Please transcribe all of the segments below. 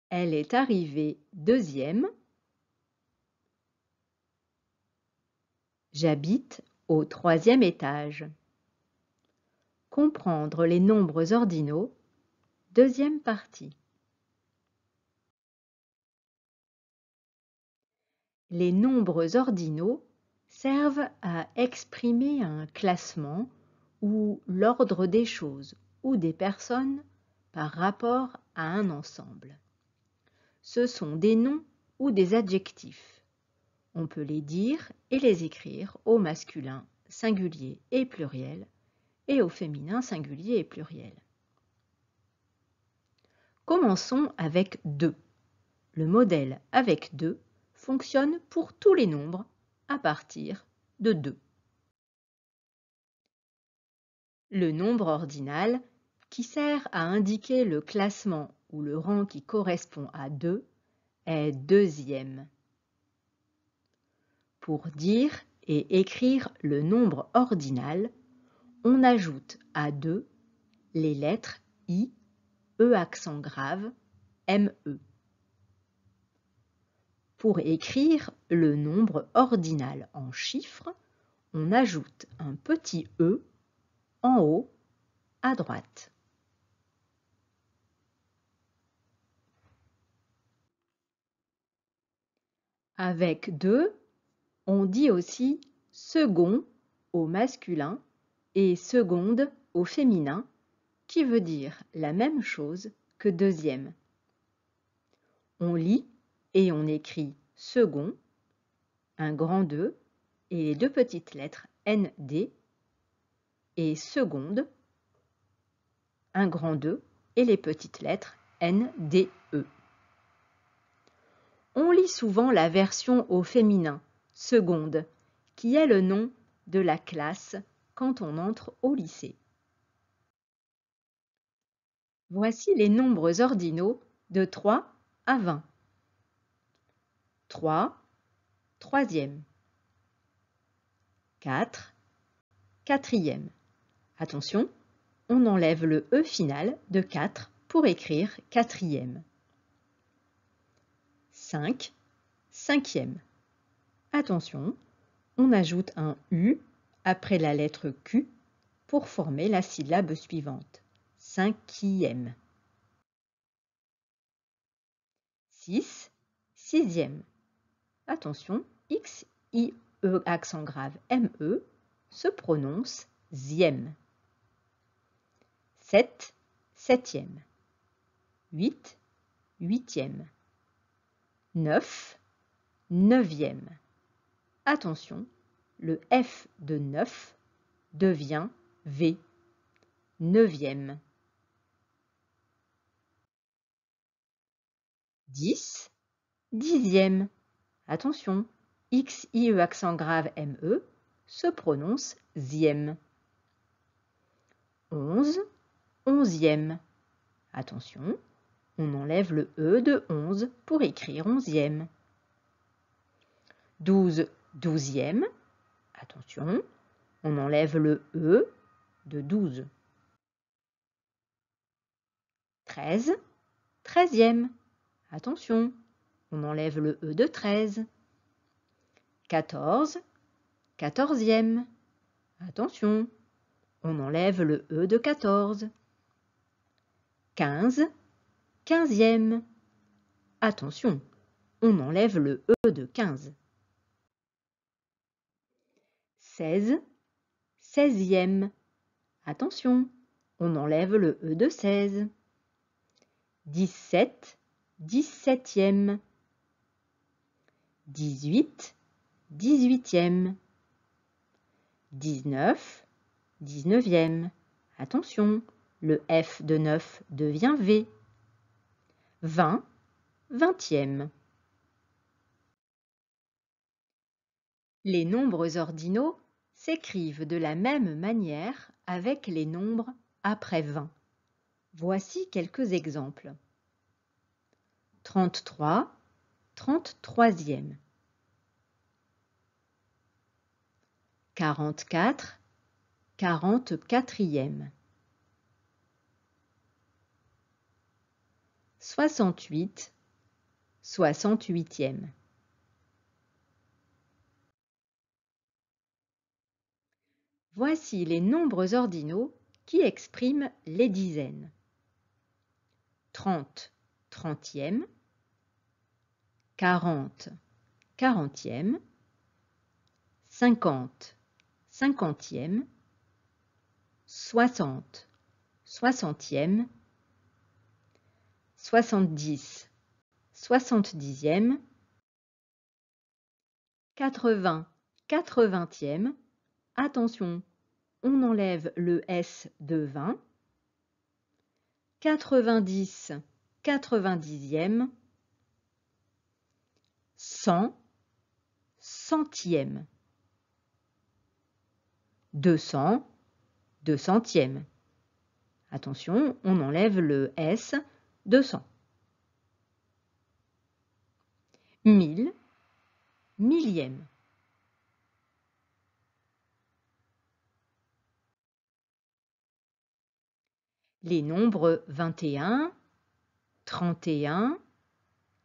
Elle est arrivée deuxième. J'habite au troisième étage. Comprendre les nombres ordinaux, deuxième partie. Les nombres ordinaux servent à exprimer un classement ou l'ordre des choses ou des personnes par rapport à un ensemble. Ce sont des noms ou des adjectifs. On peut les dire et les écrire au masculin singulier et pluriel et au féminin singulier et pluriel. Commençons avec 2. Le modèle avec 2 fonctionne pour tous les nombres à partir de 2. Le nombre ordinal, qui sert à indiquer le classement ou le rang qui correspond à 2, est deuxième. Pour dire et écrire le nombre ordinal, on ajoute à 2 les lettres I, E accent grave, ME. Pour écrire le nombre ordinal en chiffres, on ajoute un petit E en haut à droite. Avec 2, on dit aussi second au masculin et seconde au féminin, qui veut dire la même chose que deuxième. On lit et on écrit second, un grand 2 et les deux petites lettres ND, et seconde, un grand 2 et les petites lettres NDE. On lit souvent la version au féminin, seconde, qui est le nom de la classe quand on entre au lycée. Voici les nombres ordinaux de 3 à 20. 3, troisième. 4, quatrième. Attention, on enlève le E final de 4 pour écrire quatrième. 5, cinquième. Attention, on ajoute un U après la lettre Q pour former la syllabe suivante. Cinquième. 6, sixième. Attention, X, I, E accent grave, ME se prononce zième. 7, septième. 8, huitième. 9, neuvième. Attention, le F de 9 devient V. Neuvième. 10, dixième. Attention, X, I, E accent grave, ME se prononce zième. 11, onzième. Attention, on enlève le E de 11 pour écrire onzième. 12, douzième. Attention, on enlève le E de 12. 13, treizième. Attention, on enlève le E de 13. 14, quatorzième. Attention, on enlève le E de 14. 15, quinzième. Attention, on enlève le E de 15. 16, seizième. Attention, on enlève le E de 16. 17, dix-septième. 18, dix-huitième. 19, dix-neuvième. Attention, le F de 9 devient V. 20, vingtième. Les nombres ordinaux s'écrivent de la même manière avec les nombres après 20. Voici quelques exemples. 33, trente-troisième. 44, quarante-quatrième. 68, 68e. Voici les nombres ordinaux qui expriment les dizaines. 30, 30e, 40, 40e, 50, 50e, 60, 60e, 70, 70e, 80, 80e. Attention, on enlève le S de 20. 90, 90e. 100, centième. 200, 200e. Attention, on enlève le S de 100. 1000, millième. Les nombres 21, 31,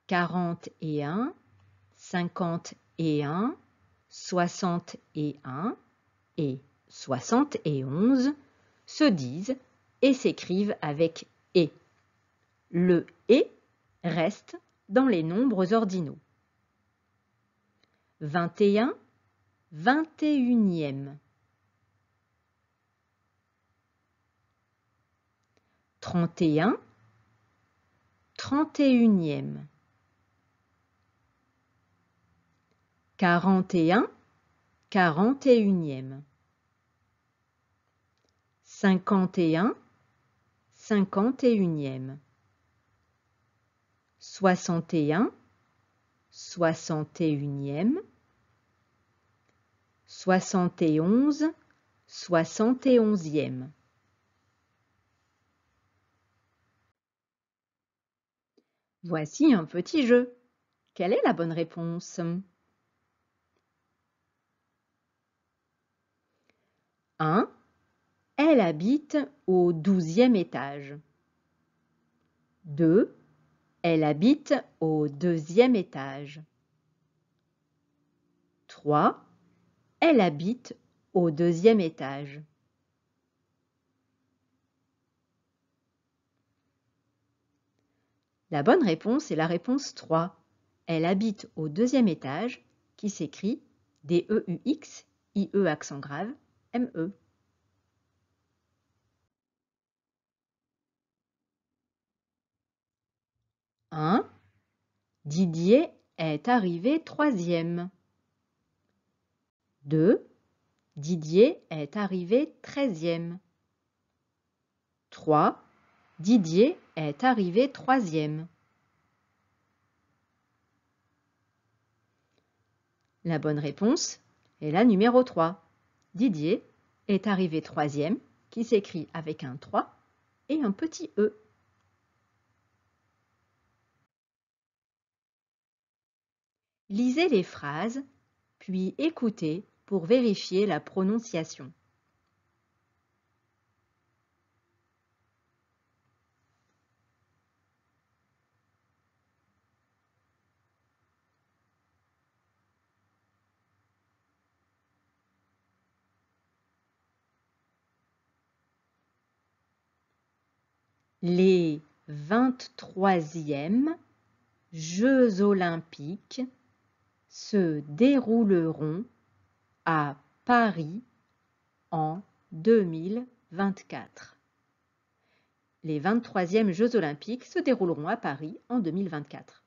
41, 51, 61 et 71 se disent et s'écrivent avec « et ». Le « et » reste dans les nombres ordinaux. 21, 21e. 31, 31e. 41, 41e. 51, 51e. 61, 61e. 71, 71e. Voici un petit jeu. Quelle est la bonne réponse? 1. Elle habite au 12e étage. 2. Elle habite au 2e étage. 3. Elle habite au 2e étage. La bonne réponse est la réponse 3. Elle habite au 2e étage, qui s'écrit D-E-U-X, I-E accent grave, M-E. Un. Didier est arrivé 3e. 2. Didier est arrivé 13e. 3. Didier est arrivé 3e. La bonne réponse est la numéro 3. Didier est arrivé 3e, qui s'écrit avec un 3 et un petit E. Lisez les phrases, puis écoutez pour vérifier la prononciation. Les 23e Jeux olympiques se dérouleront à Paris en 2024. Les 23e Jeux olympiques se dérouleront à Paris en 2024.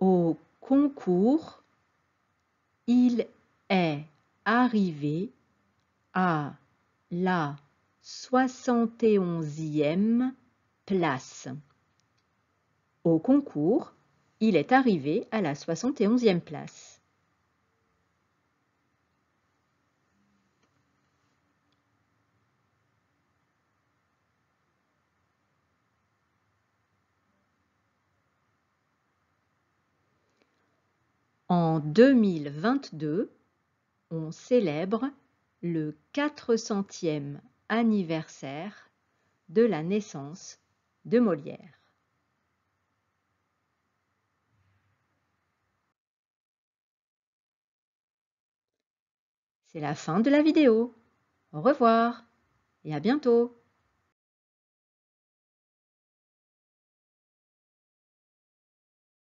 Au concours, il est arrivé à la 71e place. Au concours, il est arrivé à la 71e place. En 2022, on célèbre le 400e anniversaire de la naissance de Molière. C'est la fin de la vidéo. Au revoir et à bientôt.